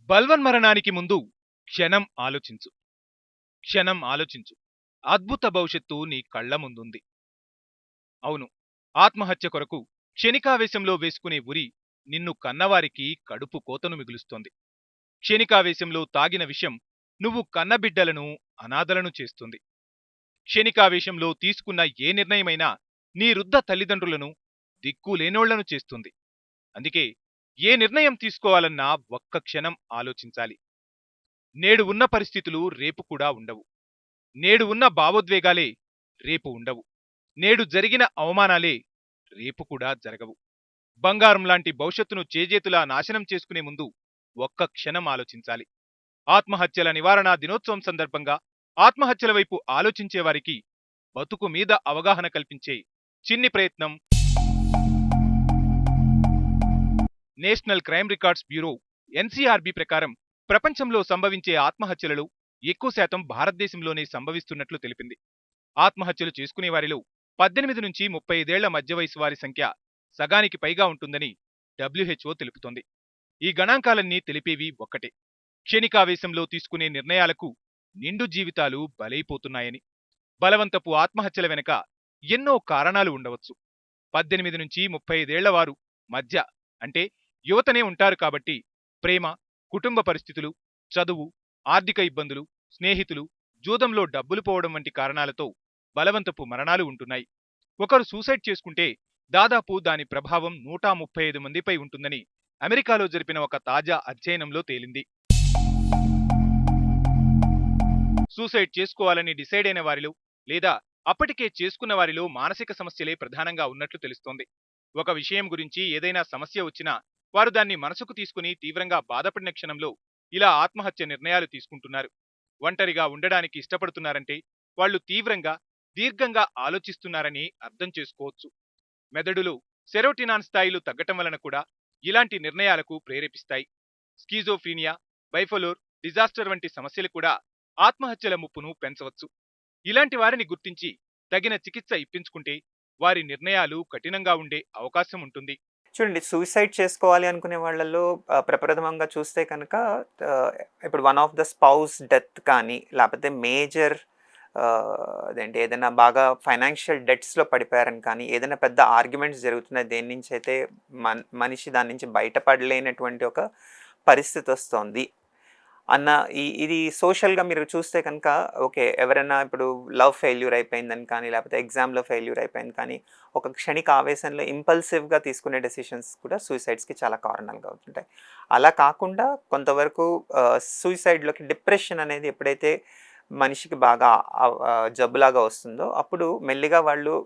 బల్వన్మరణానికి ముందు క్షణం ఆలోచించు. క్షణం ఆలోచించు. అద్భుత భవిష్యత్తు నీ కళ్ల ముందుంది. అవును, ఆత్మహత్య కొరకు క్షణికావేశంలో వేసుకునే ఉరి నిన్ను కన్నవారికి కడుపు కోతను మిగులుస్తోంది. క్షణికావేశంలో తాగిన విషం నువ్వు కన్నబిడ్డలను అనాథలను చేస్తుంది. క్షణికావేశంలో తీసుకున్న ఏ నిర్ణయమైనా నీ వృద్ధ తల్లిదండ్రులను దిక్కులేనోళ్లను చేస్తుంది. అందుకే ఏ నిర్ణయం తీసుకోవాలన్నా ఒక్క క్షణం ఆలోచించాలి. నేడు ఉన్న పరిస్థితులు రేపు కూడా ఉండవు. నేడు ఉన్న భావోద్వేగాలే రేపు ఉండవు. నేడు జరిగిన అవమానాలే రేపు కూడా జరగవు. బంగారం లాంటి భవిష్యత్తును చేజేతులా నాశనం చేసుకునే ముందు ఒక్క క్షణం ఆలోచించాలి. ఆత్మహత్యల నివారణ దినోత్సవం సందర్భంగా ఆత్మహత్యల వైపు ఆలోచించే వారికి బతుకు మీద అవగాహన కల్పించే చిన్ని ప్రయత్నం national crime records bureau NCRB ప్రకారం ప్రపంచంలో సంభవించే ఆత్మహత్యలలో ఎక్కువ శాతం భారతదేశంలోనే సంభవిస్తున్నట్లు తెలిపింది. ఆత్మహత్యలు చేసుకునే వారిలో 18 నుంచి 35 మధ్య వయసు వారి సంఖ్య సగానికి పైగా ఉంటుందని WHO తెలుపుతోంది. ఈ గణాంకాలన్నీ తెలిపేవి ఒక్కటే: క్షణికావేశంలో తీసుకునే నిర్ణయాలకు నిండు జీవితాలు బలైపోతున్నాయని. బలవంతపు ఆత్మహత్యల వెనుక ఎన్నో కారణాలు ఉండవచ్చు. 18 నుంచి 35 వారు మధ్య అంటే యువతనే ఉంటారు కాబట్టి ప్రేమ, కుటుంబ పరిస్థితులు, చదువు, ఆర్థిక ఇబ్బందులు, స్నేహితులు, జూదంలో డబ్బులు పోవడం వంటి కారణాలతో బలవంతపు మరణాలు ఉంటున్నాయి. ఒకరు సూసైడ్ చేసుకుంటే దాదాపు దాని ప్రభావం 135 మందిపై ఉంటుందని అమెరికాలో జరిపిన ఒక తాజా అధ్యయనంలో తేలింది. సూసైడ్ చేసుకోవాలని డిసైడ్ అయిన వారిలో లేదా అప్పటికే చేసుకున్న వారిలో మానసిక సమస్యలే ప్రధానంగా ఉన్నట్లు తెలుస్తోంది. ఒక విషయం గురించి ఏదైనా సమస్య వచ్చినా వారు దాన్ని మనసుకు తీసుకుని తీవ్రంగా బాధపడిన క్షణంలో ఇలా ఆత్మహత్య నిర్ణయాలు తీసుకుంటున్నారు. ఒంటరిగా ఉండడానికి ఇష్టపడుతున్నారంటే వాళ్ళు తీవ్రంగా, దీర్ఘంగా ఆలోచిస్తున్నారని అర్థం చేసుకోవచ్చు. మెదడులో సెరోటినాన్ స్థాయిలు తగ్గటం వలన కూడా ఇలాంటి నిర్ణయాలకు ప్రేరేపిస్తాయి. స్కీజోఫ్రీనియా, బైపోలార్ డిజాస్టర్ వంటి సమస్యలు కూడా ఆత్మహత్యల ముప్పును పెంచవచ్చు. ఇలాంటి వారిని గుర్తించి తగిన చికిత్స ఇప్పించుకుంటే వారి నిర్ణయాలు కఠినంగా ఉండే అవకాశం ఉంటుంది. చూడండి, సూసైడ్ చేసుకోవాలి అనుకునే వాళ్ళలో ప్రప్రథమంగా చూస్తే కనుక ఇప్పుడు one of the spouse death కానీ, లేకపోతే మేజర్ అదేంటి ఏదైనా బాగా ఫైనాన్షియల్ డెట్స్లో పడిపోయారని కానీ, ఏదైనా పెద్ద ఆర్గ్యుమెంట్స్ జరుగుతున్నాయి, దేని నుంచి అయితే మనిషి దాని నుంచి బయటపడలేనటువంటి ఒక పరిస్థితి వస్తుంది అన్న ఇది సోషల్గా మీరు చూస్తే కనుక ఓకే, ఎవరైనా ఇప్పుడు లవ్ ఫెయిల్యూర్ అయిపోయిందని కానీ, లేకపోతే ఎగ్జామ్లో ఫెయిల్యూర్ అయిపోయింది కానీ, ఒక క్షణిక ఆవేశంలో ఇంపల్సివ్గా తీసుకునే డెసిషన్స్ కూడా సూసైడ్స్కి చాలా కారణాలుగా అవుతుంటాయి. అలా కాకుండా కొంతవరకు సూసైడ్లోకి డిప్రెషన్ అనేది ఎప్పుడైతే మనిషికి బాగా జబ్బులాగా వస్తుందో అప్పుడు మెల్లిగా వాళ్ళు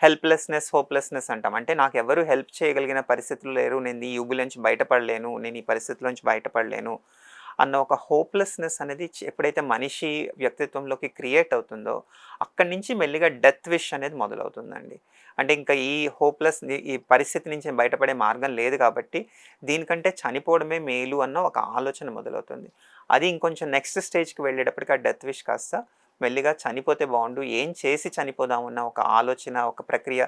హెల్ప్లెస్నెస్, హోప్లెస్నెస్ అంటాం. అంటే నాకు ఎవరు హెల్ప్ చేయగలిగిన పరిస్థితులు లేరు, నేను ఈ ఊబిలోంచి బయటపడలేను, నేను ఈ పరిస్థితిలోంచి బయటపడలేను అన్న ఒక హోప్లెస్నెస్ అనేది ఎప్పుడైతే మనిషి వ్యక్తిత్వంలోకి క్రియేట్ అవుతుందో అక్కడి నుంచి మెల్లిగా డెత్ విష్ అనేది మొదలవుతుందండి. అంటే ఇంకా ఈ ఈ పరిస్థితి నుంచి బయటపడే మార్గం లేదు కాబట్టి దీనికంటే చనిపోవడమే మేలు అన్న ఒక ఆలోచన మొదలవుతుంది. అది ఇంకొంచెం నెక్స్ట్ స్టేజ్కి వెళ్ళేటప్పటికి ఆ డెత్ విష్ కాస్త మెల్లిగా చనిపోతే బాగుండు, ఏం చేసి చనిపోదామన్న ఒక ఆలోచన, ఒక ప్రక్రియ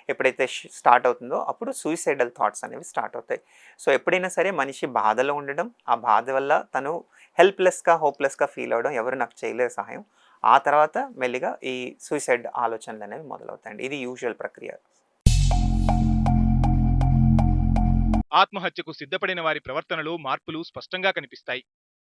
ఎప్పుడైతే స్టార్ట్ అవుతుందో అప్పుడు సూసైడల్ థాట్స్ అనేవి స్టార్ట్ అవుతాయి. సో ఎప్పుడైనా సరే మనిషి బాధలో ఉండడం, ఆ బాధ వల్ల తను హెల్ప్లెస్గా, హోప్లెస్గా ఫీల్ అవ్వడం, ఎవరు నాకు చేయలేరు సహాయం, ఆ తర్వాత మెల్లిగా ఈ సూసైడ్ ఆలోచనలు అనేవి మొదలవుతాయండి. ఇది యూజువల్ ప్రక్రియ. ఆత్మహత్యకు సిద్ధపడిన వారి ప్రవర్తనలో మార్పులు స్పష్టంగా కనిపిస్తాయి.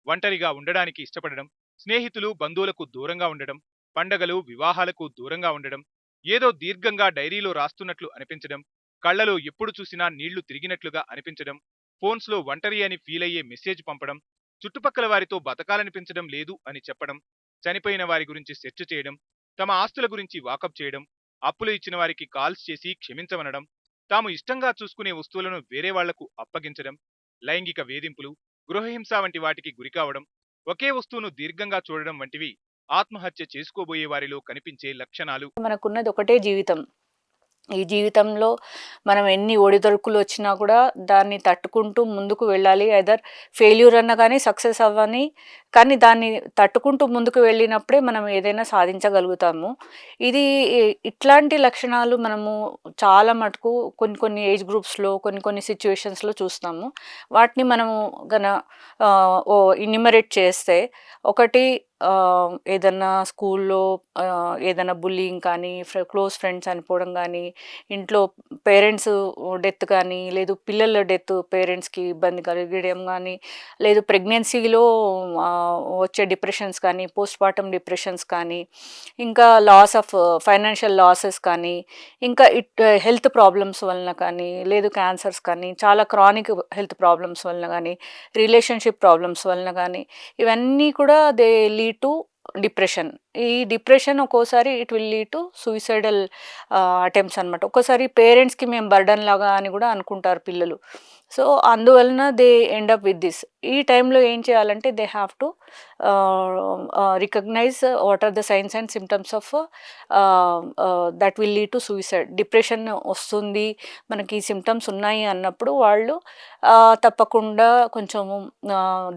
ఒంటరిగా ఉండడానికి ఇష్టపడడం, స్నేహితులు, బంధువులకు దూరంగా ఉండడం, పండగలు, వివాహాలకు దూరంగా ఉండడం, ఏదో దీర్ఘంగా డైరీలో రాస్తున్నట్లు అనిపించడం, కళ్లలో ఎప్పుడు చూసినా నీళ్లు తిరిగినట్లుగా అనిపించడం, ఫోన్స్లో ఒంటరి అని ఫీల్ అయ్యే మెసేజ్ పంపడం, చుట్టుపక్కల వారితో బతకాలనిపించడం లేదు అని చెప్పడం, చనిపోయిన వారి గురించి సెర్చ్ చేయడం, తమ ఆస్తుల గురించి వాకప్ చేయడం, అప్పులు ఇచ్చిన వారికి కాల్స్ చేసి క్షమించమనడం, తాము ఇష్టంగా చూసుకునే వస్తువులను వేరే వాళ్లకు అప్పగించడం, లైంగిక వేధింపులు, గృహహింస వంటి వాటికి గురికావడం, ఒకే వస్తువును దీర్ఘంగా చూడడం వంటివి ఆత్మహత్య చేసుకోబోయే వారిలో కనిపించే లక్షణాలు. మనకున్నది ఒకటే జీవితం. ఈ జీవితంలో మనం ఎన్ని ఒడిదుడుకులు వచ్చినా కూడా దాన్ని తట్టుకుంటూ ముందుకు వెళ్ళాలి. ఐదర్ ఫెయిల్యూర్ అన్నా కానీ సక్సెస్ అవ్వని, కానీ దాన్ని తట్టుకుంటూ ముందుకు వెళ్ళినప్పుడే మనం ఏదైనా సాధించగలుగుతాము. ఇది ఇట్లాంటి లక్షణాలు మనము చాలా మటుకు కొన్ని కొన్ని ఏజ్ గ్రూప్స్‌లో, కొన్ని కొన్ని సిట్యుయేషన్స్‌లో చూస్తాము. వాటిని మనము గన ఇన్యూమరేట్ చేస్తే, ఒకటి ఏదన్నా స్కూల్లో ఏదైనా బుల్లీయింగ్ కానీ, క్లోజ్ ఫ్రెండ్స్ చనిపోవడం కానీ, ఇంట్లో పేరెంట్స్ డెత్ కానీ, లేదు పిల్లల డెత్ పేరెంట్స్‌కి ఇబ్బంది కలిగడం కానీ, లేదు ప్రెగ్నెన్సీలో వచ్చే డిప్రెషన్స్ కానీ, పోస్ట్‌పార్టమ్ డిప్రెషన్స్ కానీ, ఇంకా లాస్ ఆఫ్ ఫైనాన్షియల్ లాసెస్ కానీ, ఇంకా హెల్త్ ప్రాబ్లమ్స్ వలన కానీ, లేదు క్యాన్సర్స్ కానీ, చాలా క్రానిక్ హెల్త్ ప్రాబ్లమ్స్ వలన కానీ, రిలేషన్‌షిప్ ప్రాబ్లమ్స్ వలన కానీ, ఇవన్నీ కూడా దే లీడ్ టు డిప్రెషన్. ఈ డిప్రెషన్ ఒక్కోసారి it will lead to suicidal attempts అనమాట. ఒక్కోసారి పేరెంట్స్‌కి మేము బర్డన్ లాగా అని కూడా అనుకుంటారు పిల్లలు. సో, అందువలన they end up with this. ఈ టైంలో ఏం చేయాలంటే they have to recognise what are the signs and symptoms of that will lead to suicide. Depression వస్తుంది, మనకి ఈ సిమ్టమ్స్ ఉన్నాయి అన్నప్పుడు వాళ్ళు తప్పకుండా కొంచెము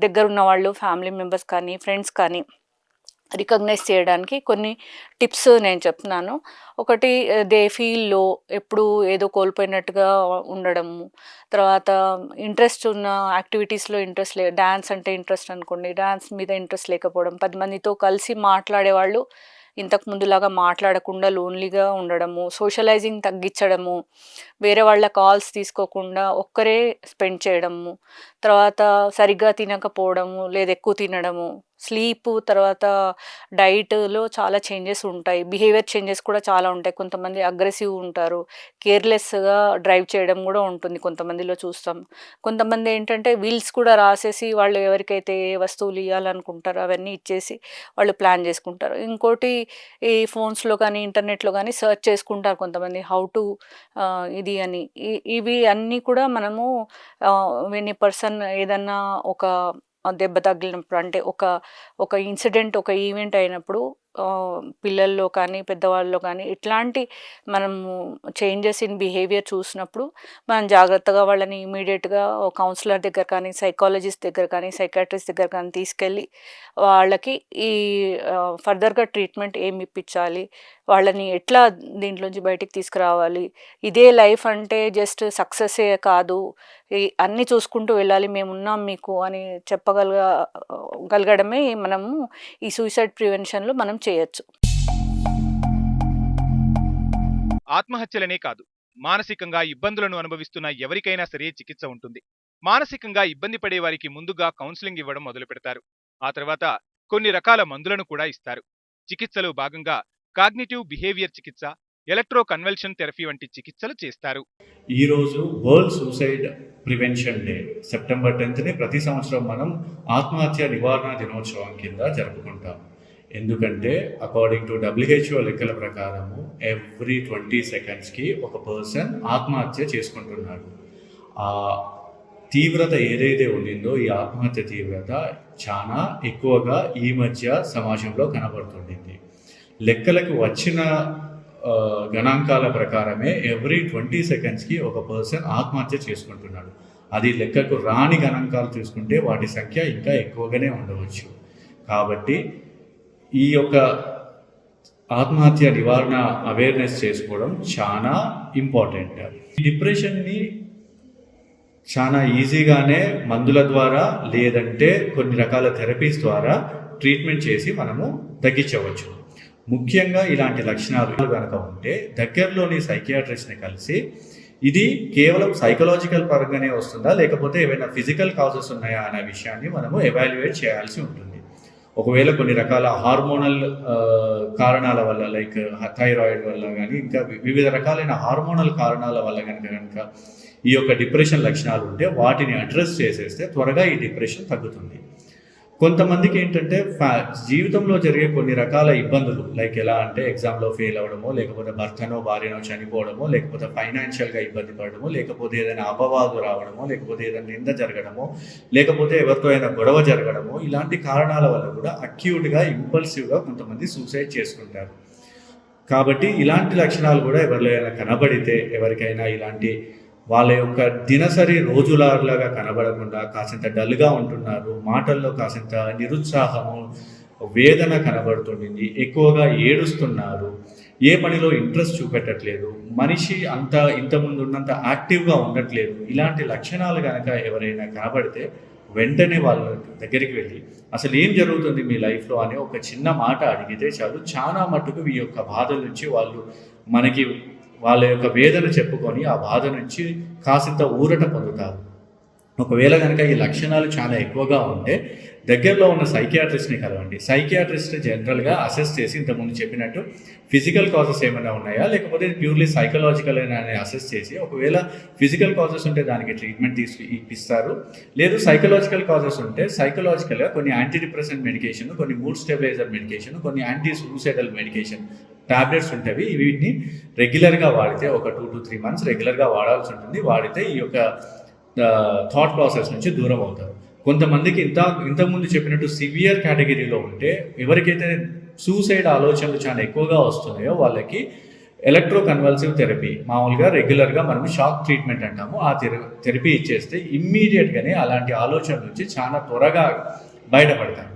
దగ్గరున్న వాళ్ళు, ఫ్యామిలీ మెంబర్స్ కానీ, ఫ్రెండ్స్ కానీ రికగ్నైజ్ చేయడానికి కొన్ని టిప్స్ నేను చెప్తున్నాను. ఒకటి, దే ఫీల్ లో, ఎప్పుడు ఏదో కోల్పోయినట్టుగా ఉండడము. తర్వాత ఇంట్రెస్ట్ ఉన్న యాక్టివిటీస్‌లో ఇంట్రెస్ట్ డాన్స్ అంటే ఇంట్రెస్ట్ అనుకోండి, డాన్స్ మీద ఇంట్రెస్ట్ లేకపోవడం. 10 మందితో కలిసి మాట్లాడేవాళ్ళు ఇంతకు ముందులాగా మాట్లాడకుండా లోన్లీగా ఉండడము, సోషలైజింగ్ తగ్గించడము, వేరే వాళ్ళ కాల్స్ తీసుకోకుండా ఒక్కరే స్పెండ్ చేయడము, తర్వాత సరిగ్గా తినకపోవడము, లేదా ఎక్కువ తినడము, స్లీపు, తర్వాత డైట్‌లో చాలా చేంజెస్ ఉంటాయి. బిహేవియర్ చేంజెస్ కూడా చాలా ఉంటాయి. కొంతమంది అగ్రెసివ్ ఉంటారు. కేర్‌లెస్‌గా డ్రైవ్ చేయడం కూడా ఉంటుంది కొంతమందిలో చూస్తాం. కొంతమంది ఏంటంటే విల్స్ కూడా రాసేసి వాళ్ళు ఎవరికైతే ఏ వస్తువులు ఇయ్యాలనుకుంటారో అవన్నీ ఇచ్చేసి వాళ్ళు ప్లాన్ చేసుకుంటారు. ఇంకోటి, ఈ ఫోన్స్‌లో కానీ, ఇంటర్నెట్‌లో కానీ సెర్చ్ చేసుకుంటారు కొంతమంది హౌ టు ఇది అని. ఇవి అన్నీ కూడా మనము వెన్ ఎ పర్సన్ ఏదన్నా ఒక దెబ్బ తగిలినప్పుడు, అంటే ఒక ఇన్సిడెంట్, ఒక ఈవెంట్ అయినప్పుడు పిల్లల్లో కానీ, పెద్దవాళ్ళలో కానీ ఇట్లాంటి మనము చేంజెస్ ఇన్ బిహేవియర్ చూసినప్పుడు మనం జాగ్రత్తగా వాళ్ళని ఇమీడియట్‌గా కౌన్సిలర్ దగ్గర కానీ, సైకాలజిస్ట్ దగ్గర కానీ, సైకియాట్రిస్ట్ దగ్గర కానీ తీసుకెళ్ళి వాళ్ళకి ఈ ఫర్దర్‌గా ట్రీట్మెంట్ ఏమి ఇప్పించాలి, వాళ్ళని ఎట్లా దీంట్లోంచి బయటికి తీసుకురావాలి, ఇదే లైఫ్ అంటే జస్ట్ సక్సెసే కాదు, అన్నీ చూసుకుంటూ వెళ్ళాలి, మేమున్నాం మీకు అని గలగడమే మనము ఈ సూసైడ్ ప్రివెన్షన్‌లో మనం చేయొచ్చు. ఆత్మహత్యలనే కాదు, మానసికంగా ఇబ్బందులను అనుభవిస్తున్న ఎవరికైనా సరే చికిత్స ఉంటుంది. మానసికంగా ఇబ్బంది పడే వారికి ముందుగా కౌన్సిలింగ్ ఇవ్వడం మొదలు పెడతారు. ఆ తర్వాత కొన్ని రకాల మందులను కూడా ఇస్తారు. చికిత్సలో భాగంగా కాగ్నిటివ్ బిహేవియర్ చికిత్స, ఎలక్ట్రో కన్వల్షన్ థెరపీ వంటి చికిత్సలు చేస్తారు. ఈరోజు world suicide prevention day September 10ని ప్రతి సంవత్సరం మనం ఆత్మహత్య నివారణ దినోత్సవం కింద జరుపుకుంటాం. ఎందుకంటే అకార్డింగ్ టు WHO లెక్కల ప్రకారము ఎవ్రీ 20 సెకండ్స్కి ఒక పర్సన్ ఆత్మహత్య చేసుకుంటున్నాడు. ఆ తీవ్రత ఏదైతే ఉండిందో, ఈ ఆత్మహత్య తీవ్రత చాలా ఎక్కువగా ఈ మధ్య సమాజంలో కనబడుతుండింది. లెక్కలకు వచ్చిన గణాంకాల ప్రకారమే ఎవ్రీ 20 సెకండ్స్కి ఒక పర్సన్ ఆత్మహత్య చేసుకుంటున్నాడు. అది లెక్కకు రాని గణాంకాలు చూసుకుంటే వాటి సంఖ్య ఇంకా ఎక్కువగానే ఉండవచ్చు. కాబట్టి ఈ యొక్క ఆత్మహత్య నివారణ అవేర్నెస్ చేసుకోవడం చాలా ఇంపార్టెంట్. డిప్రెషన్ని చాలా ఈజీగానే మందుల ద్వారా, లేదంటే కొన్ని రకాల థెరపీస్ ద్వారా ట్రీట్మెంట్ చేసి మనము తగ్గించవచ్చు. ముఖ్యంగా ఇలాంటి లక్షణాలు కనుక ఉంటే దగ్గరలోని సైకియాట్రిస్ట్ని కలిసి ఇది కేవలం సైకలాజికల్ పరంగానే వస్తుందా, లేకపోతే ఏవైనా ఫిజికల్ కాజెస్ ఉన్నాయా అనే విషయాన్ని మనము ఎవాల్యుయేట్ చేయాల్సి ఉంటుంది. ఒకవేళ కొన్ని రకాల హార్మోనల్ కారణాల వల్ల, లైక్ థైరాయిడ్ వల్ల కానీ, ఇంకా వివిధ రకాలైన హార్మోనల్ కారణాల వల్ల కనుక ఈ యొక్క డిప్రెషన్ లక్షణాలు ఉంటే వాటిని అడ్రస్ చేసేస్తే త్వరగా ఈ డిప్రెషన్ తగ్గుతుంది. కొంతమందికి ఏంటంటే జీవితంలో జరిగే కొన్ని రకాల ఇబ్బందులు, లైక్ ఎలా అంటే ఎగ్జామ్లో ఫెయిల్ అవ్వడమో, లేకపోతే భర్తనో భార్యనో చనిపోవడమో, లేకపోతే ఫైనాన్షియల్గా ఇబ్బంది పడడమో, లేకపోతే ఏదైనా అపవాదు రావడమో, లేకపోతే ఏదైనా నింద జరగడమో, లేకపోతే ఎవరితో అయినా గొడవ జరగడమో, ఇలాంటి కారణాల వల్ల కూడా అక్యూట్గా ఇంపల్సివ్గా కొంతమంది సూసైడ్ చేసుకుంటారు. కాబట్టి ఇలాంటి లక్షణాలు కూడా ఎవరికైనా కనబడితే, ఎవరికైనా ఇలాంటి వాళ్ళ యొక్క దినసరి రోజులాగా కనబడకుండా కాసింత డల్‌గా ఉంటున్నారు, మాటల్లో కాసింత నిరుత్సాహము, వేదన కనబడుతుండింది, ఎక్కువగా ఏడుస్తున్నారు, ఏ పనిలో ఇంట్రెస్ట్ చూపెట్టట్లేదు, మనిషి ఇంతకుముందు ఉన్నంత యాక్టివ్‌గా ఉండట్లేదు. ఇలాంటి లక్షణాలు గనక ఎవరైనా కనబడితే వెంటనే వాళ్ళ దగ్గరికి వెళ్ళి అసలు ఏం జరుగుతుంది మీ లైఫ్‌లో అని ఒక చిన్న మాట అడిగితే చాలు. చాలా మట్టుకు ఈ యొక్క బాధ నుంచి వాళ్ళు మనకి వాళ్ళ యొక్క వేదన చెప్పుకొని ఆ బాధ నుంచి కాసింత ఊరట పొందుతారు. ఒకవేళ గనక ఈ లక్షణాలు చాలా ఎక్కువగా ఉంటే దగ్గరలో ఉన్న సైకియాట్రిస్ట్‌ని కలవండి. సైకియాట్రిస్ట్ జనరల్‌గా అసెస్ చేసి ఇంతకుముందు చెప్పినట్టు ఫిజికల్ కాజెస్ ఏమైనా ఉన్నాయా? లేకపోతే ప్యూర్‌లీ సైకలాజికలేనా అని అసెస్ చేసి ఒకవేళ ఫిజికల్ కాజెస్ ఉంటే దానికి ట్రీట్మెంట్ ఇప్పిస్తారు. లేదు సైకలాజికల్ కాజెస్ ఉంటే సైకలాజికల్‌గా కొన్ని యాంటీ డిప్రెసెంట్ మెడికేషన్, కొన్ని మూడ్ స్టెబిలైజర్ మెడికేషన్, కొన్ని యాంటీ సూసైడల్ మెడికేషన్ టాబ్లెట్స్ ఉంటవి. వీటిని రెగ్యులర్‌గా వాడితే ఒక 2-3 మంత్స్ రెగ్యులర్‌గా వాడాల్సి ఉంటుంది. వాడితే ఈ యొక్క థాట్ ప్రాసెస్ నుంచి దూరం అవుతారు. కొంతమందికి ఇంతకుముందు చెప్పినట్టు సివియర్ కేటగిరీలో ఉంటే ఎవరికైతే సూసైడ్ ఆలోచనలు చాలా ఎక్కువగా వస్తున్నాయో వాళ్ళకి ఎలక్ట్రో కన్వల్సివ్ థెరపీ, మామూలుగా రెగ్యులర్గా మనం షాక్ ట్రీట్మెంట్ అంటాము, ఆ థెరపీ ఇచ్చేస్తే ఇమ్మీడియట్గానే అలాంటి ఆలోచనల నుంచి చాలా త్వరగా బయటపడతారు.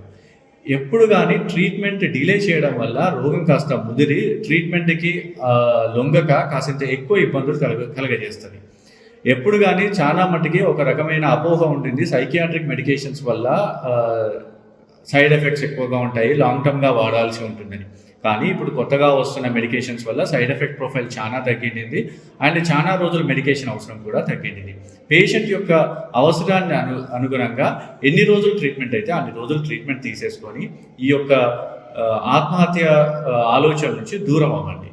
ఎప్పుడు కానీ ట్రీట్మెంట్ డిలే చేయడం వల్ల రోగం కాస్త ముదిరి ట్రీట్మెంట్కి లొంగక కాసింత ఎక్కువ ఇబ్బందులు కలగజేస్తుంది. ఎప్పుడు కానీ చాలా మట్టుకి ఒక రకమైన అపోహ ఉంటుంది, సైకియాట్రిక్ మెడికేషన్స్ వల్ల సైడ్ ఎఫెక్ట్స్ ఎక్కువగా ఉంటాయి, లాంగ్ టర్మ్గా వాడాల్సి ఉంటుందని. కానీ ఇప్పుడు కొత్తగా వస్తున్న మెడికేషన్స్ వల్ల సైడ్ ఎఫెక్ట్ ప్రొఫైల్ చాలా తగ్గింది అండ్ చాలా రోజులు మెడికేషన్ అవసరం కూడా తగ్గింది. పేషెంట్ యొక్క అవసరాన్ని అనుగుణంగా ఎన్ని రోజులు ట్రీట్మెంట్ అయితే అన్ని రోజులు ట్రీట్మెంట్ తీసేసుకొని ఈ యొక్క ఆత్మహత్య ఆలోచన నుంచి దూరం అవ్వండి.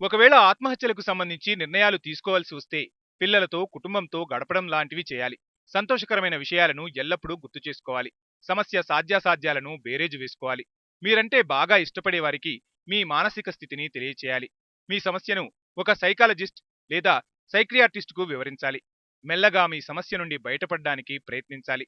ఒకవేళ ఆత్మహత్యలకు సంబంధించి నిర్ణయాలు తీసుకోవాల్సి వస్తే పిల్లలతో, కుటుంబంతో గడపడం లాంటివి చేయాలి. సంతోషకరమైన విషయాలను ఎల్లప్పుడూ గుర్తు చేసుకోవాలి. సమస్య సాధ్యాసాధ్యాలను బేరేజు వేసుకోవాలి. మీరంటే బాగా ఇష్టపడే వారికి మీ మానసిక స్థితిని తెలియచేయాలి. మీ సమస్యను ఒక సైకాలజిస్ట్ లేదా సైక్రియాట్రిస్ట్కు వివరించాలి. మెల్లగా మీ సమస్య నుండి బయటపడడానికి ప్రయత్నించాలి.